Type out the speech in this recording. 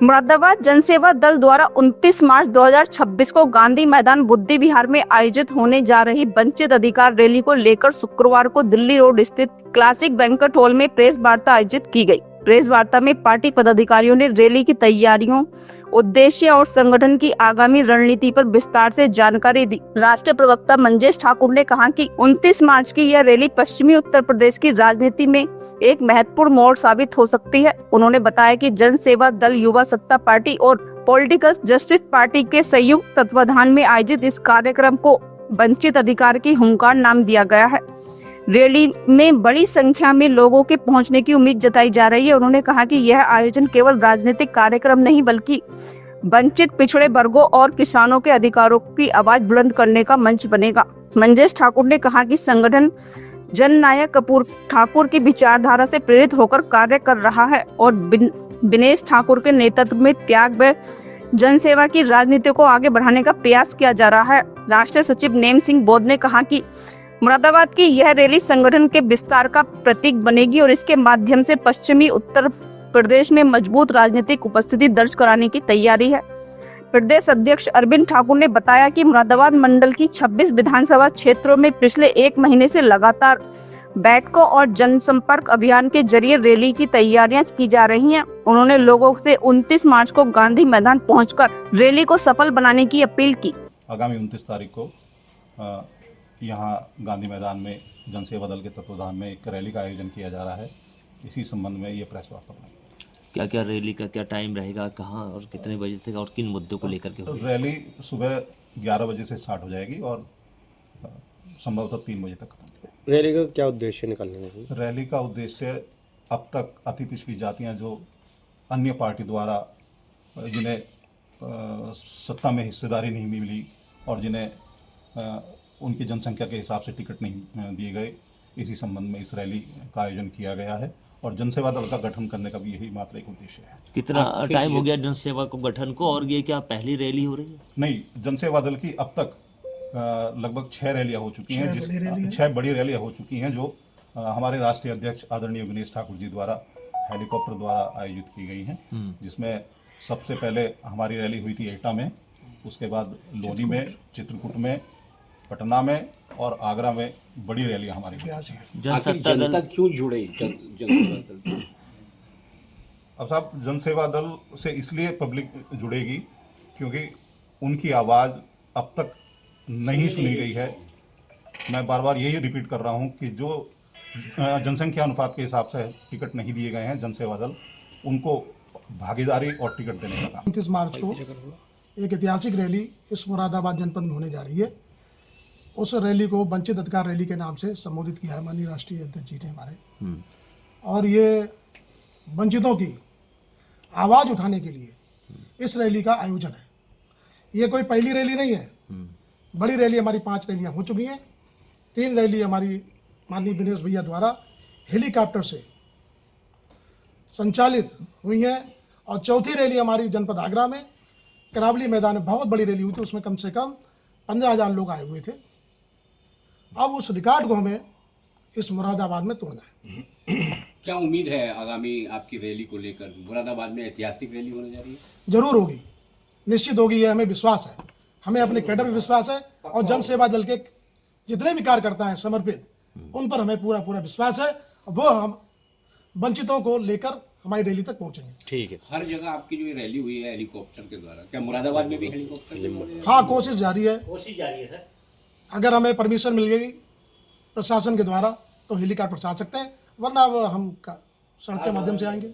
मुरादाबाद जनसेवा दल द्वारा 29 मार्च 2026 को गांधी मैदान बुद्धि विहार में आयोजित होने जा रही वंचित अधिकार रैली को लेकर शुक्रवार को दिल्ली रोड स्थित क्लासिक बैंक्वेट हॉल में प्रेस वार्ता आयोजित की गई। प्रेस वार्ता में पार्टी पदाधिकारियों ने रैली की तैयारियों, उद्देश्य और संगठन की आगामी रणनीति पर विस्तार से जानकारी दी। राष्ट्रीय प्रवक्ता मंजेश ठाकुर ने कहा कि 29 मार्च की यह रैली पश्चिमी उत्तर प्रदेश की राजनीति में एक महत्वपूर्ण मोड़ साबित हो सकती है। उन्होंने बताया कि जन सेवा दल, युवा सत्ता पार्टी और पॉलिटिकल जस्टिस पार्टी के संयुक्त तत्वाधान में आयोजित इस कार्यक्रम को वंचित अधिकार की हुंकार नाम दिया गया है। रैली में बड़ी संख्या में लोगों के पहुंचने की उम्मीद जताई जा रही है। उन्होंने कहा कि यह आयोजन केवल राजनीतिक कार्यक्रम नहीं बल्कि वंचित पिछड़े वर्गों और किसानों के अधिकारों की आवाज बुलंद करने का मंच बनेगा। मंजेश ठाकुर ने कहा कि संगठन जननायक कपूर ठाकुर की विचारधारा से प्रेरित होकर कार्य कर रहा है और दिनेश ठाकुर के नेतृत्व में त्याग व जनसेवा की राजनीति को आगे बढ़ाने का प्रयास किया जा रहा है। राष्ट्रीय सचिव नेम सिंह बौद्ध ने कहा कि मुरादाबाद की यह रैली संगठन के विस्तार का प्रतीक बनेगी और इसके माध्यम से पश्चिमी उत्तर प्रदेश में मजबूत राजनीतिक उपस्थिति दर्ज कराने की तैयारी है। प्रदेश अध्यक्ष अरविंद ठाकुर ने बताया कि मुरादाबाद मंडल की 26 विधानसभा क्षेत्रों में पिछले एक महीने से लगातार बैठकों और जनसंपर्क अभियान के जरिए रैली की तैयारियां की जा रही हैं। उन्होंने लोगों से 29 मार्च को गांधी मैदान पहुंचकर रैली को सफल बनाने की अपील की। आगामी 29 तारीख को यहाँ गांधी मैदान में जनसेवा दल के तत्वाधान में एक रैली का आयोजन किया जा रहा है। इसी संबंध में ये प्रेस वार्ता बनाई। क्या क्या रैली का क्या टाइम रहेगा, कहाँ और कितने बजे तक और किन मुद्दों को लेकर के होगी? रैली सुबह 11 बजे से स्टार्ट हो जाएगी और संभवतः 3 बजे तक खत्म। रैली का क्या उद्देश्य निकालने का? रैली का उद्देश्य अब तक अति पिछड़ी जातियाँ जो अन्य पार्टी द्वारा जिन्हें सत्ता में हिस्सेदारी नहीं मिली और जिन्हें उनकी जनसंख्या के हिसाब से टिकट नहीं दिए गए, इसी संबंध में इस रैली का आयोजन किया गया है और जनसेवा दल का गठन करने का भी यही मात्र एक उद्देश्य है। कितना टाइम हो गया जनसेवा को गठन को और ये क्या पहली रैली हो रही है? नहीं, जनसेवा दल की अब तक लगभग 6 रैलियां हो चुकी हैं, 6 बड़ी रैलियां हो चुकी हैं जो हमारे राष्ट्रीय अध्यक्ष आदरणीय दिनेश ठाकुर जी द्वारा हेलीकॉप्टर द्वारा आयोजित की गई हैं, जिसमें सबसे पहले हमारी रैली हुई थी एटा में, उसके बाद लोनी में, चित्रकूट में, पटना में और आगरा में बड़ी रैलियां हमारी जनता क्यों जुड़े जनसेवा दल से? अब साहब, जनसेवा दल से इसलिए पब्लिक जुड़ेगी क्योंकि उनकी आवाज़ अब तक नहीं सुनी गई है। मैं बार बार यही रिपीट कर रहा हूं कि जो जनसंख्या अनुपात के हिसाब से टिकट नहीं दिए गए हैं, जनसेवा दल उनको भागीदारी और टिकट देने का काम। 29 मार्च को एक ऐतिहासिक रैली इस मुरादाबाद जनपद में होने जा रही है। उस रैली को वंचित अधिकार रैली के नाम से संबोधित किया है माननीय राष्ट्रीय अध्यक्ष जी ने हमारे, और ये वंचितों की आवाज़ उठाने के लिए इस रैली का आयोजन है। ये कोई पहली रैली नहीं है, बड़ी रैली हमारी 5 रैलियां हो चुकी हैं। 3 रैली हमारी माननीय दिनेश भैया द्वारा हेलीकॉप्टर से संचालित हुई हैं और चौथी रैली हमारी जनपद आगरा में करावली मैदान में बहुत बड़ी रैली हुई थी, उसमें कम से कम 15,000 लोग आए हुए थे। अब उस रिकॉर्ड को हमें इस मुरादाबाद में तोड़ना है। क्या उम्मीद है आगामी आपकी रैली को लेकर? मुरादाबाद में ऐतिहासिक रैली होने जा रही है। जरूर होगी, निश्चित होगी, ये हमें विश्वास है। हमें अपने कैडर पर विश्वास है और जन सेवा दल के जितने भी कार्यकर्ता हैं समर्पित, उन पर हमें पूरा पूरा विश्वास है। वो हम वंचितों को लेकर हमारी रैली तक पहुंचेंगे। ठीक है। हर जगह आपकी जो रैली हुई है हेलीकॉप्टर के द्वारा, क्या मुरादाबाद में भी हेलीकॉप्टर? हाँ, कोशिश जारी है सर। अगर हमें परमिशन मिल गई प्रशासन के द्वारा तो हेलीकॉप्टर से आ सकते हैं, वरना अब हम सड़क के माध्यम से आएंगे।